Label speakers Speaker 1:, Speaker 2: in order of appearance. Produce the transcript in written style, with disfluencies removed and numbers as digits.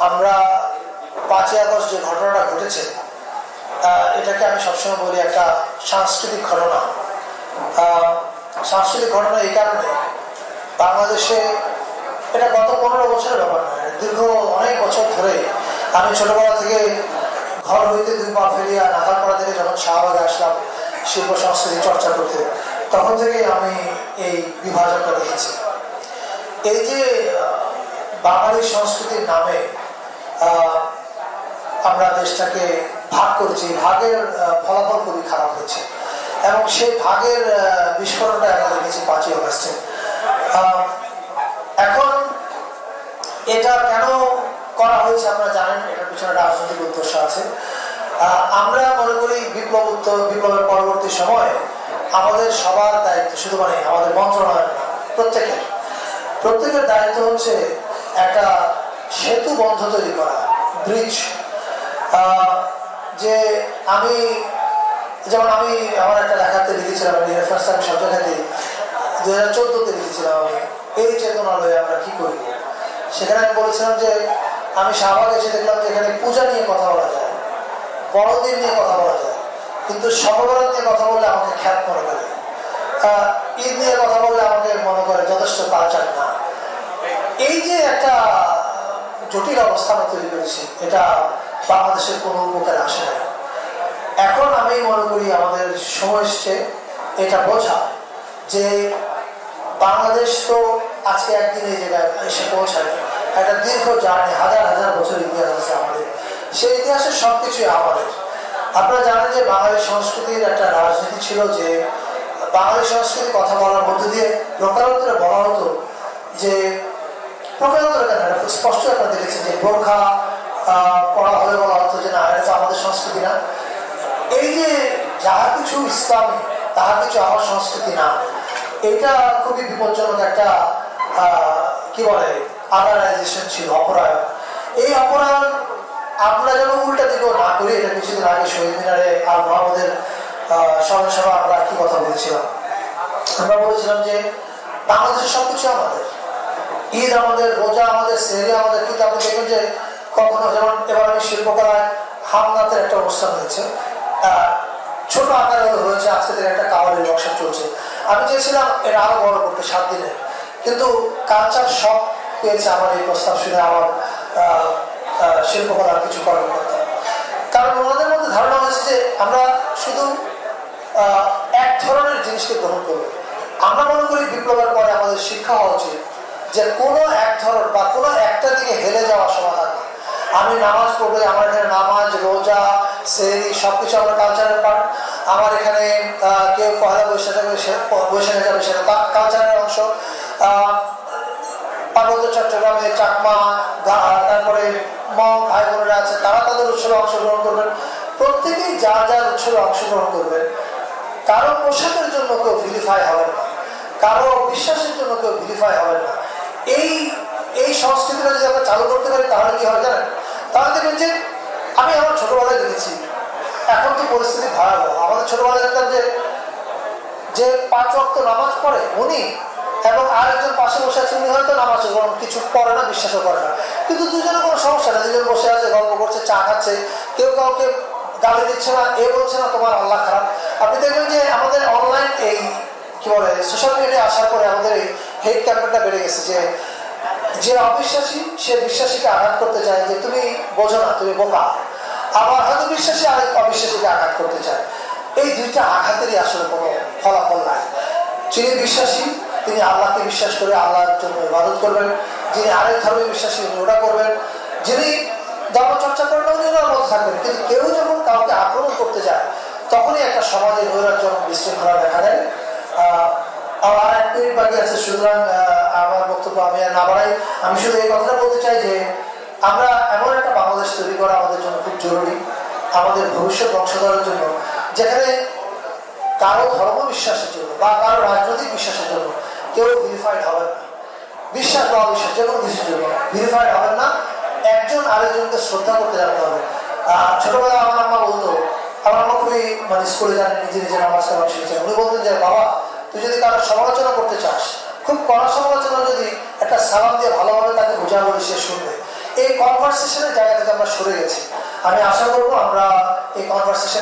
Speaker 1: আমরা 5ই আগস্ট যে ঘটনাটা ঘটেছে এটাকে আমি সবসময় বলি একটা সাংস্কৃতিক ঘটনা। সাংস্কৃতিক ঘটনা এই কারণে, বাংলাদেশে এটা গত 15 বছরের ব্যাপার নয়, দীর্ঘ অনেক বছর ধরে আমি ছোটবেলা থেকে ঘর হইতে 2 পা ফেলিয়া নাগালপাড়া থেকে যখন শাহবাগে আসলাম শিল্প সংস্কৃতি চর্চা করতে, তখন থেকে আমি এই বিভাজনটা দেখেছি। এই যে বাঙালি সংস্কৃতির নামে আমরা দেশটাকে ভাগ করেছি, ভাগের ফলাফল খুবই খারাপ হয়েছে এবং সেই ভাগের বিস্ফোরণটা আমরা দেখেছি 5ই আগস্টে। এখন এটা কেন করা হয়েছে আপনারা জানেন, এটার পিছনে রাজনৈতিক উদ্দেশ্য আছে। আমরা মনে করি বিপ্লবের পরবর্তী সময়ে আমাদের সবার দায়িত্ব, শুধু মানে আমাদের মন্ত্রণালয় না, প্রত্যেকের দায়িত্ব হচ্ছে একটা সেতু বন্ধ তৈরি করা, ব্রিজ। যে আমি আমার একটা লেখাতে লিখেছিলাম, রেফারেন্স আমি সব জায়গায় দিই, 2014-তে লিখেছিলাম আমি এই চেতনালয়ে আমরা কি করি। সেখানে আমি বলেছিলাম যে আমি শাহবাগে এসে দেখলাম যে এখানে পূজা নিয়ে কথা বলা যায়, বড়দিন নিয়ে কথা বলা যায়, কিন্তু সর্ববরণ নিয়ে কথা বললে আমাকে খ্যাত মনে করে, ঈদ নিয়ে কথা বললে আমাকে মনে করে যথেষ্ট কালচার না। এই যে একটা জটিল অবস্থা আমরা তৈরি করেছি, এটা বাংলাদেশের কোনো উপকারে আসে না। এখন আমি মনে করি আমাদের সময় এসছে এটা বোঝা যে বাংলাদেশ তো আজকে একদিন এই জায়গায় এসে পৌঁছায়, একটা দীর্ঘ জার্নি, হাজার হাজার বছর ইতিহাস আছে আমাদের, সেই ইতিহাসের সবকিছুই আমাদের। আপনারা জানেন যে বাঙালি সংস্কৃতির একটা রাজনীতি ছিল যে বাঙালি সংস্কৃতির কথা বলার মধ্যে দিয়ে প্রকারান্তরে বলা হতো যে, প্রকারান্তরে কেন, স্পষ্ট আপনারা দেখেছেন যে বোরখা পড়া হলে বলা হতো যে না, এটা তো আমাদের সংস্কৃতি না। এই যে যাহা কিছু ইসলামী তাহা কিছু আমার সংস্কৃতি না, এটা খুবই বিপজ্জনক একটা কি বলে আদারাইজেশন ছিল, অপরায়ণ। এই অপরায়ণ আমরা যেন উল্টা দিকেও না করি। এটা কিছুদিন আগে শহীদ মিনারে আর মোহাম্মদের স্মরণ সভা আমরা কি কথা বলেছিলাম, আমরা বলেছিলাম যে বাংলাদেশের সবকিছু আমাদের, ঈদ আমাদের, রোজা আমাদের, সেহরি আমাদের। কিন্তু আপনি দেখবেন যে কখনো, যেমন এবার আমি শিল্পকলায় হামনাথের একটা অনুষ্ঠান হয়েছে, ছোট আকারে হয়েছে, আজকে থেকে একটা কাওয়ারের ওয়ার্কশপ চলছে। আমি চেয়েছিলাম এটা আরো বড় করতে 7 দিনে, কিন্তু কালচার সব পেয়েছে আমার এই প্রস্তাব শুনে আমার শিল্পকলার কিছু কর্মকর্তা। কারণ ওনাদের মধ্যে ধারণা হয়েছে যে আমরা শুধু এক ধরনের জিনিসকে গ্রহণ করবো। আমরা মনে করি বিপ্লবের পরে আমাদের শিক্ষা হওয়া উচিত যে কোনো এক ধরন বা কোনো একটা দিকে হেলে যাওয়া সমাধান না। আমি নামাজ পড়বো, আমার এখানে নামাজ, রোজা, সেহরি সবকিছু আমার কালচারের পার্ট। আমার এখানে কেউ পয়লা বৈশাখে যাবে, সেটা কালচারের অংশ। পার্বত্য চট্টগ্রামে চাকমা, তারপরে মগ ভাই বোনেরা আছে, তারা তাদের উৎসবে অংশগ্রহণ করবেন। প্রত্যেকেই যার যার উৎসবে অংশগ্রহণ করবেন। কারো পোশাকের জন্য কেউ ভিলিফাই হবেন না, কারো বিশ্বাসের জন্য কেউ ভিলিফাই হবেন না। এই সংস্কৃতিটা যদি আমরা চালু করতে পারি তাহলে কি হবে জানেন? তাহলে দেখবেন যে আমি আমার ছোটবেলায় দেখেছি, এখন তো পরিস্থিতি ভয়াবহ। আমাদের ছোটবেলায় দেখতাম যে 5 ওয়াক্ত নামাজ পড়ে উনি, এবং আরেকজন পাশে বসে আছে, উনি হয়তো নামাজ কিছু পড়ে না, বিশ্বাসও করে না, কিন্তু দুজনে কোনো সমস্যা না, দুজন বসে আছে, গল্প করছে, চা খাচ্ছে, কেউ কাউকে গালি দিচ্ছে না, এ বলছে না তোমার আল্লাহ খারাপ। আপনি দেখবেন যে আমাদের অনলাইন এই কি বলে সোশ্যাল মিডিয়ায় আসার পরে আমাদের এই হেট ক্যাম্পেইনটা বেড়ে গেছে যে অবিশ্বাসী সে বিশ্বাসীকে আঘাত করতে চায় যে তুমি বোঝো না, তুমি বোকা। আবার হয়তো বিশ্বাসী আরেক অবিশ্বাসীকে আঘাত করতে চায়। এই দুইটা আঘাতেরই আসলে কোনো ফলাফল নাই। যিনি বিশ্বাসী তিনি আল্লাহকে বিশ্বাস করে আল্লাহর জন্য ইবাদত করবেন, যিনি আরেক ধর্মে বিশ্বাসী উনি ওটা করবেন, যিনি ধর্মচর্চা করেন উনি ওনার মধ্যে থাকবেন। কিন্তু কেউ যখন কাউকে আক্রমণ করতে যায় তখনই একটা সমাজে নৈরাজ্য বিশৃঙ্খলা দেখা দেয়। আর 1 মিনিট বাকি আছে, সুতরাং আমার বক্তব্য আমি আর না বাড়াই। আমি শুধু এই কথাটা বলতে চাই যে আমরা এমন একটা বাংলাদেশ তৈরি করা আমাদের জন্য খুব জরুরি, আমাদের ভবিষ্যৎ বংশধরের জন্য, যেখানে কারো ধর্ম বিশ্বাসের জন্য বা কারো রাজনৈতিক বিশ্বাসের জন্য কেউ ভিরিফাইড হবেন না। বিশ্বাস বা অবিশ্বাস যে কোনো কিছুর জন্য ভিরিফাইড হবেন না। একজন আরেকজনকে শ্রদ্ধা করতে জানতে হবে। ছোটবেলায় আমার আম্মা বলতো, আমার আম্মা খুবই মানে স্কুলে জানেন, নিজে নিজে নামাজ কালাম শিখেছেন, উনি বলতেন যে বাবা তুই যদি কারো সমালোচনা করতে চাস, খুব কড়া সমালোচনা, যদি একটা সালাম দিয়ে ভালোভাবে তাকে বোঝা বলে সে শুনবে। এই কনভারসেশনের জায়গা থেকে আমরা সরে গেছি। আমি আশা করবো আমরা এই কনভারসেশন